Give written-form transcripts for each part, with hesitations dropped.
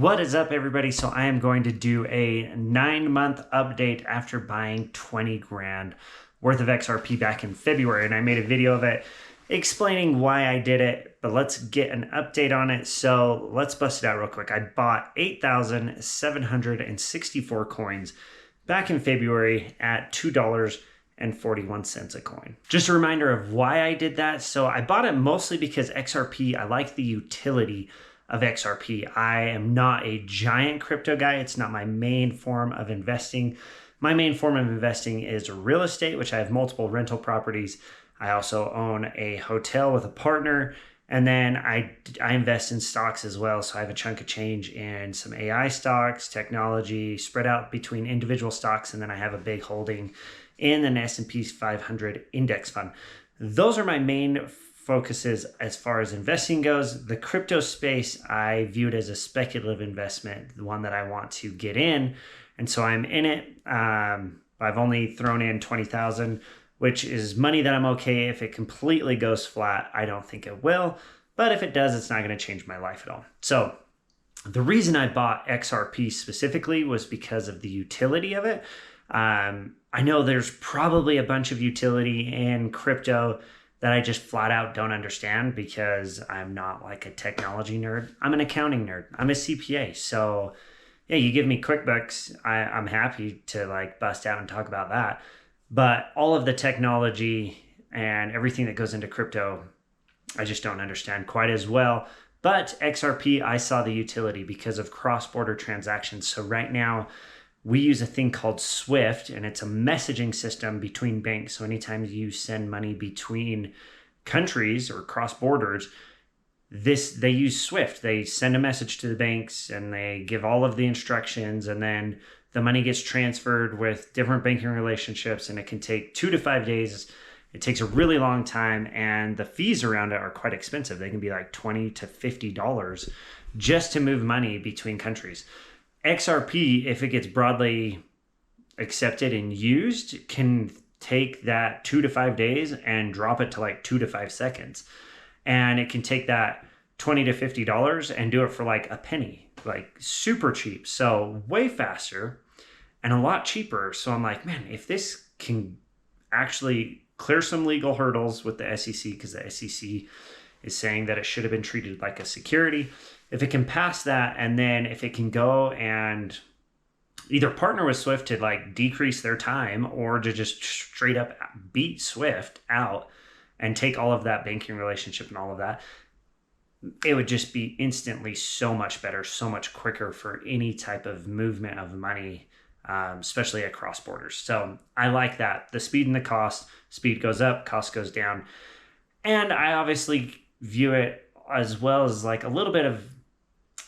What is up, everybody? So I am going to do a 9-month update after buying 20 grand worth of XRP back in February. And I made a video of it explaining why I did it, but let's get an update on it. So let's bust it out real quick. I bought 8,764 coins back in February at $2.41 a coin. Just a reminder of why I did that. So I bought it mostly because XRP, I like the utility of XRP. I am not a giant crypto guy. It's not my main form of investing. My main form of investing is real estate, which I have multiple rental properties. I also own a hotel with a partner. And then I invest in stocks as well. So I have a chunk of change in some AI stocks, technology, spread out between individual stocks. And then I have a big holding in an S&P 500 index fund. Those are my main focuses as far as investing goes. The crypto space, I view it as a speculative investment, the one that I want to get in. And so I'm in it. I've only thrown in 20,000, which is money that I'm okay. If it completely goes flat, I don't think it will. But if it does, it's not going to change my life at all. So the reason I bought XRP specifically was because of the utility of it. I know there's probably a bunch of utility in crypto that I just flat out don't understand because I'm not like a technology nerd. I'm an accounting nerd. I'm a CPA. So yeah, you give me QuickBooks, I'm happy to like bust out and talk about that. But all of the technology and everything that goes into crypto, I just don't understand quite as well. But XRP, I saw the utility because of cross-border transactions. So right now, we use a thing called Swift, and it's a messaging system between banks. So anytime you send money between countries or cross borders, they use Swift. They send a message to the banks and they give all of the instructions, and then the money gets transferred with different banking relationships, and it can take 2 to 5 days. It takes a really long time, and the fees around it are quite expensive. They can be like $20 to $50 just to move money between countries. XRP, if it gets broadly accepted and used, can take that 2 to 5 days and drop it to like 2 to 5 seconds. And it can take that $20 to $50 and do it for like a penny, like super cheap. So way faster and a lot cheaper. So I'm like, man, if this can actually clear some legal hurdles with the SEC, because the SEC is saying that it should have been treated like a security. If it can pass that, and then if it can go and either partner with Swift to like decrease their time or to just straight up beat Swift out and take all of that banking relationship and all of that, it would just be instantly so much better, so much quicker for any type of movement of money, especially across borders. So I like that. The speed and the cost, speed goes up, cost goes down. And I obviously view it as well as like a little bit of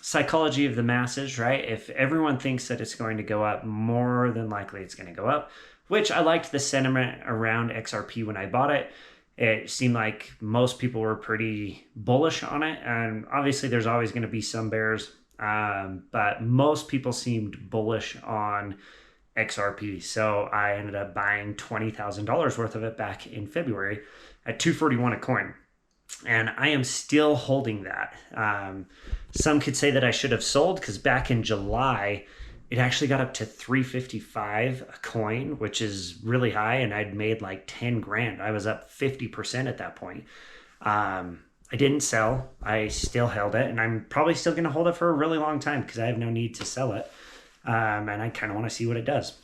psychology of the masses, right? If everyone thinks that it's going to go up, more than likely it's going to go up, which I liked the sentiment around XRP when I bought it. It seemed like most people were pretty bullish on it. And obviously there's always going to be some bears, but most people seemed bullish on XRP. So I ended up buying $20,000 worth of it back in February at $2.41 a coin. And I am still holding that. Some could say that I should have sold because back in July, it actually got up to $3.55 a coin, which is really high. And I'd made like 10 grand. I was up 50% at that point. I didn't sell. I still held it. And I'm probably still going to hold it for a really long time because I have no need to sell it. And I kind of want to see what it does.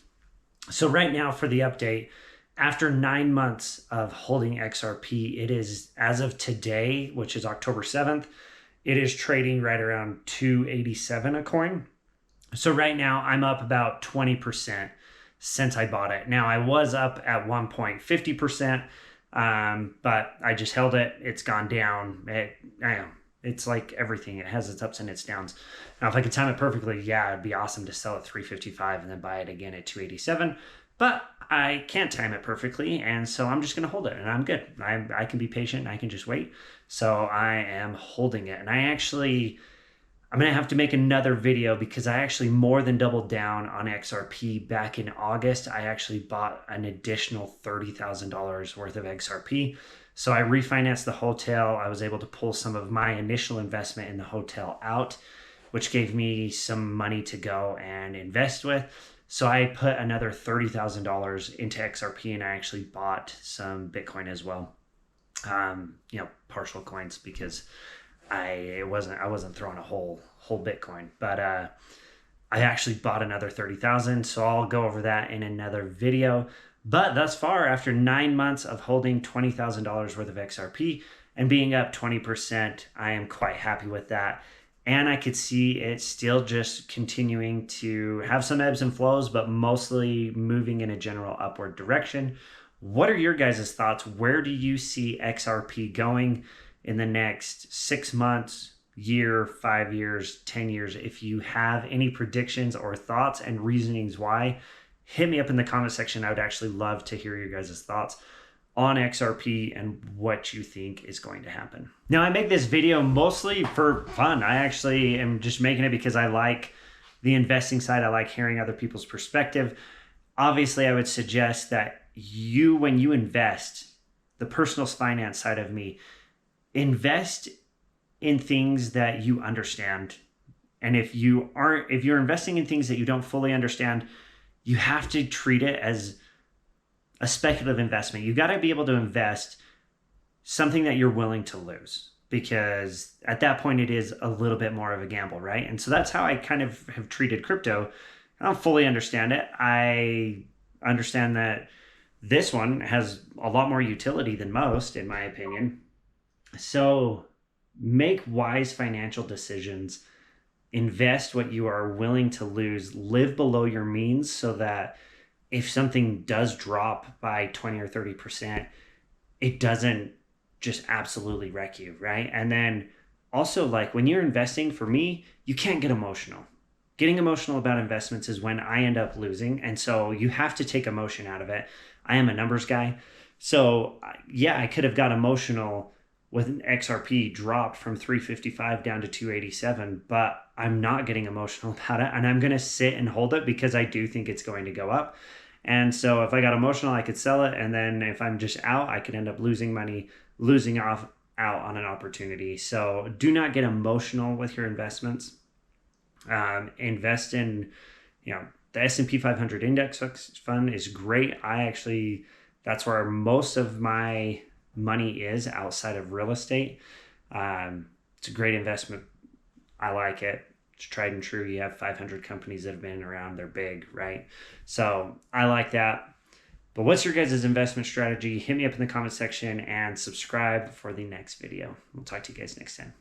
So right now for the update, after 9 months of holding XRP, it is, as of today, which is October 7th, it is trading right around $2.87 a coin. So right now I'm up about 20% since I bought it. Now I was up at one point 50%, but I just held it. It's gone down. It's like everything. It has its ups and its downs. Now, if I could time it perfectly, yeah, it'd be awesome to sell at $3.55 and then buy it again at $2.87. But I can't time it perfectly, and so I'm just going to hold it, and I'm good. I can be patient, and I can just wait. So I am holding it, and I'm going to have to make another video because I actually more than doubled down on XRP back in August. I actually bought an additional $30,000 worth of XRP. So I refinanced the hotel. I was able to pull some of my initial investment in the hotel out. which gave me some money to go and invest with. So I put another $30,000 into XRP, and I actually bought some Bitcoin as well. Partial coins, because I wasn't throwing a whole Bitcoin, but I actually bought another 30,000. So I'll go over that in another video. But thus far, after 9 months of holding $20,000 worth of XRP and being up 20%, I am quite happy with that. And I could see it still just continuing to have some ebbs and flows, but mostly moving in a general upward direction. What are your guys' thoughts? Where do you see XRP going in the next 6 months, year, 5 years, 10 years? If you have any predictions or thoughts and reasonings why, hit me up in the comment section. I would actually love to hear your guys' thoughts on XRP and what you think is going to happen. Now, I make this video mostly for fun. I actually am just making it because I like the investing side. I like hearing other people's perspective. Obviously, I would suggest that when you invest, the personal finance side of me, invest in things that you understand. And if you're investing in things that you don't fully understand, you have to treat it as a speculative investment. You got to be able to invest something that you're willing to lose, because at that point it is a little bit more of a gamble, right? And so that's how I kind of have treated crypto. I don't fully understand it. I understand that this one has a lot more utility than most, in my opinion. So make wise financial decisions, invest what you are willing to lose, live below your means, so that if something does drop by 20 or 30%, it doesn't just absolutely wreck you, right? And then also, like, when you're investing, for me, you can't get emotional. Getting emotional about investments is when I end up losing. And so you have to take emotion out of it. I am a numbers guy. So yeah, I could have got emotional with an XRP dropped from 355 down to 287, but I'm not getting emotional about it. And I'm going to sit and hold it because I do think it's going to go up. And so if I got emotional, I could sell it. And then if I'm just out, I could end up losing money, out on an opportunity. So do not get emotional with your investments. Invest in, the S&P 500 index fund is great. That's where most of my money is outside of real estate. It's a great investment. I like it. It's tried and true. You have 500 companies that have been around. They're big, right? So I like that. But what's your guys' investment strategy? Hit me up in the comment section and subscribe for the next video. We'll talk to you guys next time.